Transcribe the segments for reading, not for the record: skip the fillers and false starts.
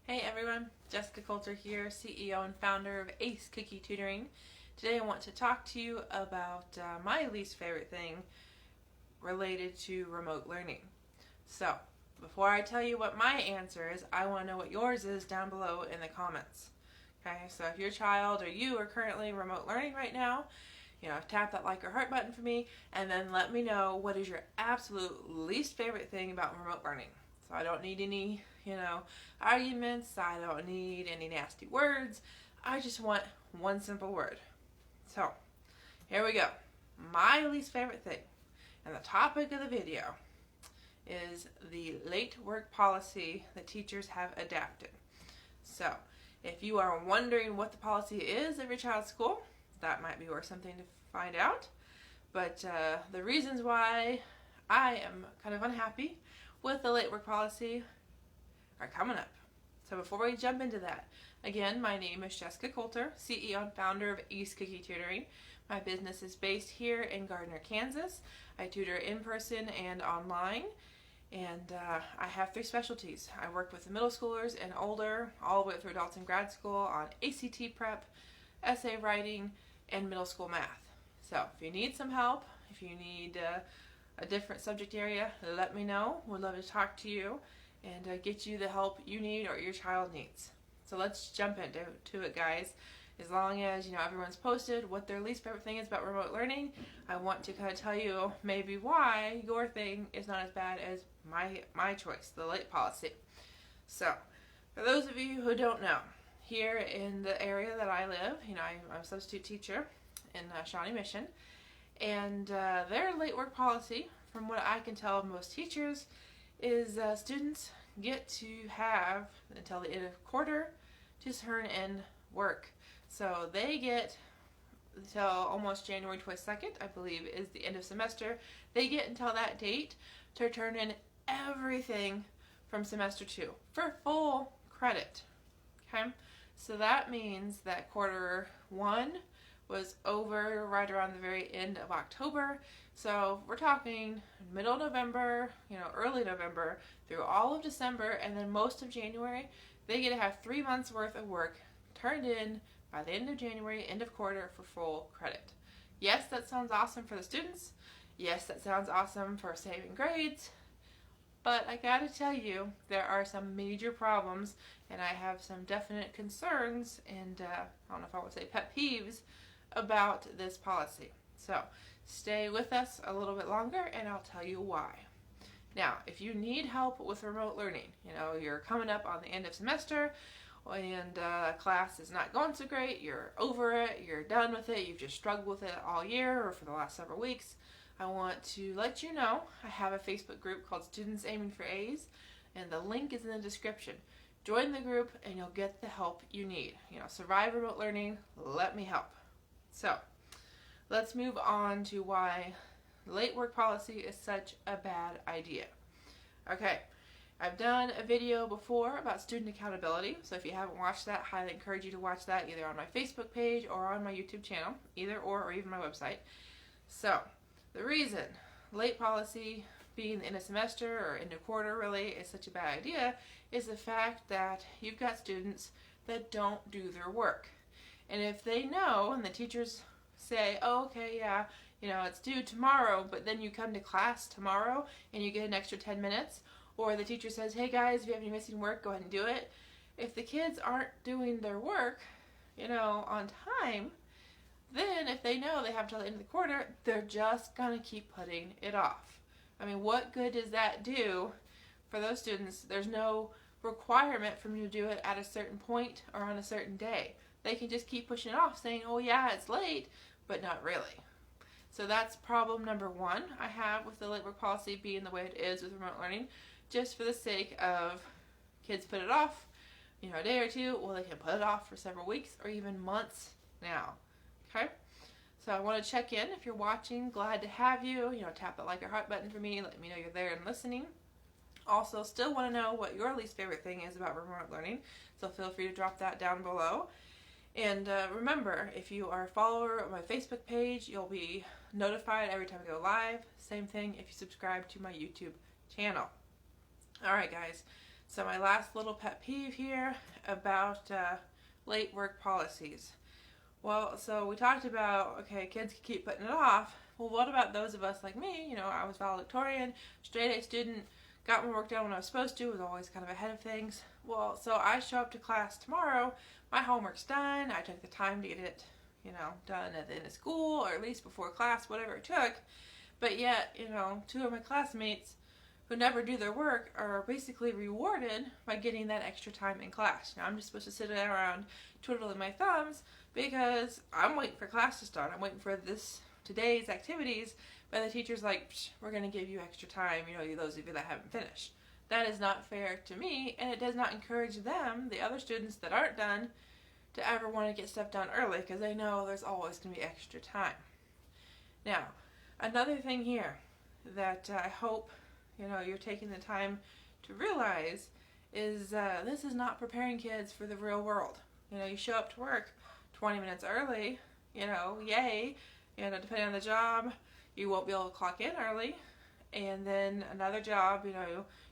Hey everyone, Jessica Coulter here, CEO and founder of Ace Cookie Tutoring. Today I want to talk to you about my least favorite thing related to remote learning. So, before I tell you what my answer is, I want to know what yours is down below in the comments. Okay, so if your child or you are currently remote learning right now, tap that like or heart button for me, and then let me know what is your absolute least favorite thing about remote learning. So I don't need any, arguments. I don't need any nasty words. I just want one simple word. So, here we go. My least favorite thing, and the topic of the video, is the late work policy that teachers have adapted. So, if you are wondering what the policy is at your child's school, that might be worth something to find out. But the reasons why I am kind of unhappy with the late work policy are coming up. So before we jump into that, again, my name is Jessica Coulter, CEO and founder of Ace Cookie Tutoring. My business is based here in Gardner, Kansas. I tutor in person and online, and I have 3 specialties. I work with the middle schoolers and older, all the way through adults in grad school on ACT prep, essay writing, and middle school math. So if you need some help, if you need a different subject area, let me know. We'd love to talk to you and get you the help you need or your child needs. So let's jump into it, guys. As long as everyone's posted what their least favorite thing is about remote learning, I want to kind of tell you maybe why your thing is not as bad as my choice, the late policy. So for those of you who don't know, here in the area that I live, I'm a substitute teacher in Shawnee Mission, and their late work policy, from what I can tell of most teachers, is students get to have until the end of quarter to turn in work. So they get until almost January 22nd, I believe, is the end of semester. They get until that date to turn in everything from semester 2 for full credit. Okay, so that means that quarter 1 was over right around the very end of October. So we're talking middle of November, early November through all of December, and then most of January. They get to have 3 months worth of work turned in by the end of January, end of quarter, for full credit. Yes, that sounds awesome for the students. Yes, that sounds awesome for saving grades. But I gotta tell you, there are some major problems, and I have some definite concerns, and I don't know if I would say pet peeves, about this policy. So stay with us a little bit longer and I'll tell you why. Now, if you need help with remote learning, you're coming up on the end of semester and class is not going so great, you're over it, you're done with it, you've just struggled with it all year or for the last several weeks, I want to let you know I have a Facebook group called Students Aiming for A's, and the link is in the description. Join the group and you'll get the help you need. Survive remote learning, let me help. So, let's move on to why late work policy is such a bad idea. Okay, I've done a video before about student accountability, so if you haven't watched that, I highly encourage you to watch that either on my Facebook page or on my YouTube channel, either or even my website. So, the reason late policy being the end of semester or end of quarter really is such a bad idea is the fact that you've got students that don't do their work. And if they know, and the teachers say, oh, okay, yeah, it's due tomorrow, but then you come to class tomorrow and you get an extra 10 minutes, or the teacher says, hey guys, if you have any missing work, go ahead and do it. If the kids aren't doing their work, on time, then if they know they have till the end of the quarter, they're just going to keep putting it off. I mean, what good does that do for those students? There's no requirement for them to do it at a certain point or on a certain day. They can just keep pushing it off, saying, oh yeah, it's late, but not really. So that's problem number 1 I have with the late work policy being the way it is with remote learning, just for the sake of kids put it off, a day or two. Well, they can put it off for several weeks or even months now. Okay? So I want to check in. If you're watching, glad to have you. Tap the like or heart button for me. Let me know you're there and listening. Also, still want to know what your least favorite thing is about remote learning, so feel free to drop that down below. And remember, if you are a follower of my Facebook page, you'll be notified every time I go live. Same thing if you subscribe to my YouTube channel. Alright guys, So my last little pet peeve here about late work policies. Well, so we talked about, okay, kids can keep putting it off. Well, what about those of us like me? I was valedictorian, straight A student, got my work done when I was supposed to, was always kind of ahead of things. Well, so I show up to class tomorrow, my homework's done, I took the time to get it, done at the end of school, or at least before class, whatever it took. But yet, two of my classmates who never do their work are basically rewarded by getting that extra time in class. I'm just supposed to sit around twiddling my thumbs because I'm waiting for class to start. I'm waiting for today's activities, but the teacher's like, we're going to give you extra time, those of you that haven't finished. That is not fair to me, and it does not encourage them, the other students that aren't done, to ever want to get stuff done early because they know there's always going to be extra time. Now, another thing here that I hope you're taking the time to realize is this is not preparing kids for the real world. You show up to work 20 minutes early, yay, depending on the job, you won't be able to clock in early. And then another job,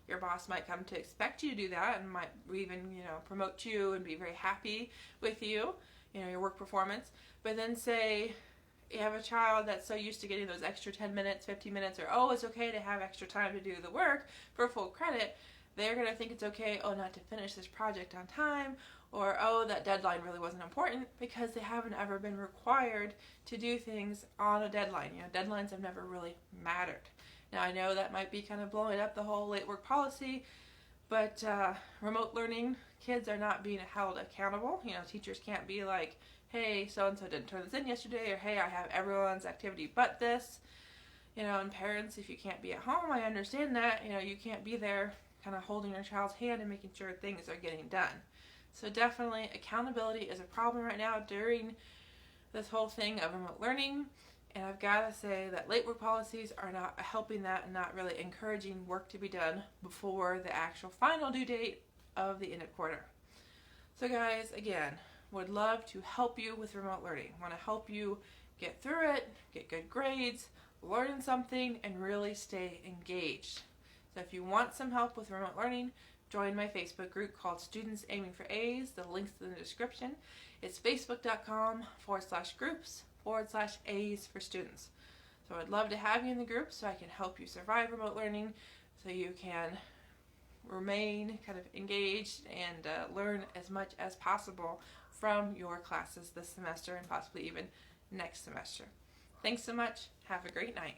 your boss might come to expect you to do that and might even, promote you and be very happy with you, your work performance. But then say you have a child that's so used to getting those extra 10 minutes, 15 minutes, or, oh, it's okay to have extra time to do the work for full credit, they're going to think it's okay, not to finish this project on time, or, that deadline really wasn't important because they haven't ever been required to do things on a deadline. Deadlines have never really mattered. Now, I know that might be kind of blowing up the whole late work policy, but remote learning, kids are not being held accountable. Teachers can't be like, hey, so-and-so didn't turn this in yesterday, or hey, I have everyone's activity but this. And parents, if you can't be at home, I understand that. You can't be there kind of holding your child's hand and making sure things are getting done. So definitely, accountability is a problem right now during this whole thing of remote learning. And I've got to say that late work policies are not helping that and not really encouraging work to be done before the actual final due date of the end of quarter. So guys, again, would love to help you with remote learning. Want to help you get through it, get good grades, learn something, and really stay engaged. So if you want some help with remote learning, join my Facebook group called Students Aiming for A's. The link's in the description. It's facebook.com/groups/A's for students. So I'd love to have you in the group so I can help you survive remote learning, so you can remain kind of engaged and learn as much as possible from your classes this semester and possibly even next semester. Thanks so much. Have a great night.